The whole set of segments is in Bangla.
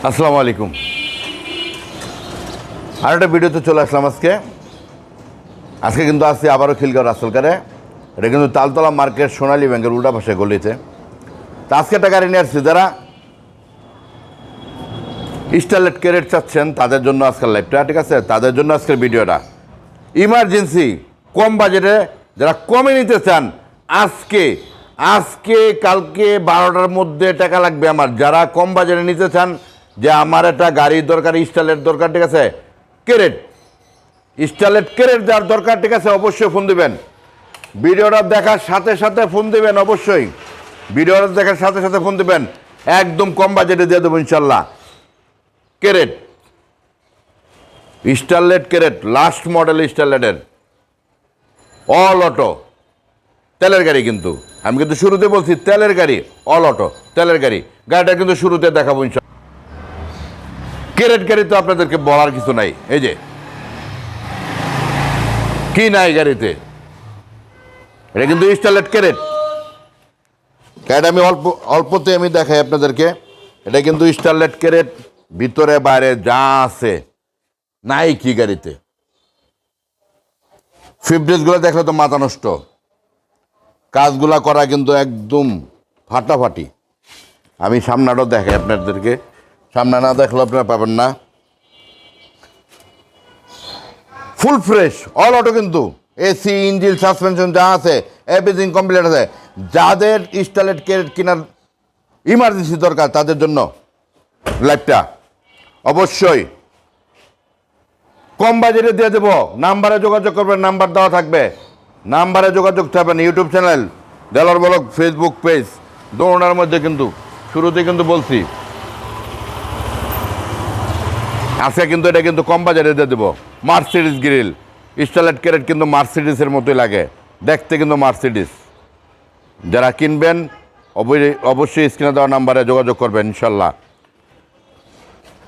আসসালামু আলাইকুম। আর একটা ভিডিওতে চলে আসলাম আজকে কিন্তু আসছি আবারও খিলগাঁও রাসেলকারে। এটা কিন্তু তালতলা মার্কেট সোনালী ব্যাংকের উল্টা পাশে গলিতে। তো আজকে একটা গাড়ি নিয়ে আসছি, যারা স্টারলেট ক্যারেট চাচ্ছেন তাদের জন্য আজকের লাইভটা, ঠিক আছে? তাদের জন্য আজকের ভিডিওটা ইমার্জেন্সি কম বাজেটে যারা কমে নিতে চান, আজকে কালকে 12টার মধ্যে টাকা লাগবে আমার। যারা কম বাজেটে নিতে চান যে আমার একটা গাড়ির দরকার, স্টারলেট দরকার, ঠিক আছে, স্টারলেট ক্যারেট যার দরকার, ঠিক আছে, অবশ্যই ফোন দিবেন। ভিডিওটা দেখার সাথে সাথে ফোন দিবেন, অবশ্যই ভিডিওটা দেখার সাথে সাথে ফোন দিবেন। একদম কম বাজেটে দিয়ে দেবো ইনশাল্লাহ। ক্যারেট, স্টারলেট ক্যারেট, লাস্ট মডেল স্টারলেটের, অল অটো তেলের গাড়ি। কিন্তু আমি কিন্তু শুরুতে বলছি তেলের গাড়ি, অল অটো তেলের গাড়ি। গাড়িটা কিন্তু শুরুতে দেখাবো ইনশাল্লাহ। ক্যারেট গাড়ি তো আপনাদেরকে বলার কিছু নাই। এই যে কি নাই গাড়িতে, এটা কিন্তু স্টারলেট ক্যারেট। গাড়িটা আমি অল্পতে আমি দেখাই আপনাদেরকে। এটা কিন্তু স্টারলেট ক্যারেট, ভিতরে বাইরে যা আছে নাই কি গাড়িতে। ফিটনেসগুলো দেখলে তো মাথা নষ্ট। কাজগুলা করা কিন্তু একদম ফাটাফাটি। আমি সামনাটাও দেখাই আপনাদেরকে, সামনে না দেখলে আপনারা পাবেন না। ফুল ফ্রেশ অল অটো, কিন্তু এসি, ইঞ্জিন, সাসপেনশন যা আছে এভরিথিং কমপ্লিট আছে। যাদের স্টারলেট ক্যারেট কেনার ইমার্জেন্সি দরকার তাদের জন্য লাইভটা অবশ্যই কম বাজেটে দিয়ে দেবো। নাম্বারে যোগাযোগ করবেন, নাম্বার দেওয়া থাকবে, নাম্বারে যোগাযোগ থাকবেন। YouTube channel, Delowar blog, Facebook page, দোনোটার মধ্যে কিন্তু শুরুতে কিন্তু বলছি আজকে কিন্তু এটা কিন্তু কম বাজারে দিয়ে দেবো। মার্সিডিস গ্রিল স্টারলেট ক্যারেট কিন্তু মার্সিডিসের মতোই লাগে দেখতে, কিন্তু মার্সিডিস। যারা কিনবেন অবশ্যই স্ক্রিনে দেওয়া নাম্বারে যোগাযোগ করবেন ইনশাল্লাহ।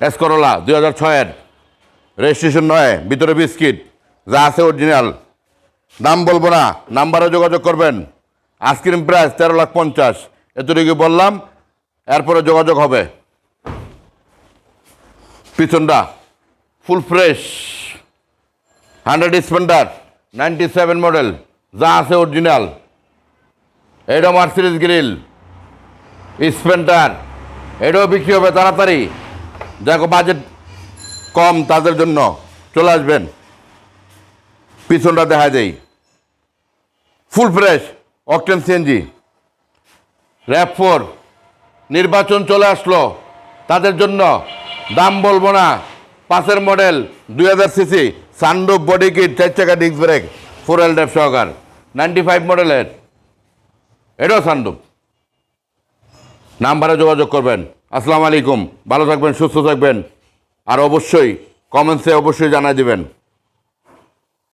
এসকরোলা 2006-এর, রেজিস্ট্রেশন নয়, ভিতরে বিস্কিট যা আছে অরিজিনাল। দাম বলবো না, নাম্বারে যোগাযোগ করবেন। আইসক্রিম প্রাইস 13,50,000, এতটুকু বললাম, এরপরে যোগাযোগ হবে। পিছনটা ফুল ফ্রেশ 100 স্প্লেন্ডার 97 মডেল যা আছে অরিজিনাল। এটা মার্সিডিস গ্রিল স্প্লেন্ডার, এটাও বিক্রি হবে তাড়াতাড়ি। দেখো বাজেট কম তাদের জন্য চলে আসবেন। পিছনটা দেখা যায় full fresh octane CNG. RAV4 নির্বাচন চলে আসলো তাদের জন্য, দাম বলবো না। 5-এর model, 2000 CC, sunroof, body kit, 4 চাকা ডিস্ক ব্রেক, 4L ড্রাইভ সহকার, 95 মডেলের, এটাও সানরুফ। নাম্বারে যোগাযোগ করবেন। আসসালামু আলাইকুম, ভালো থাকবেন, সুস্থ থাকবেন, আর অবশ্যই কমেন্টসে অবশ্যই জানাই দিবেন।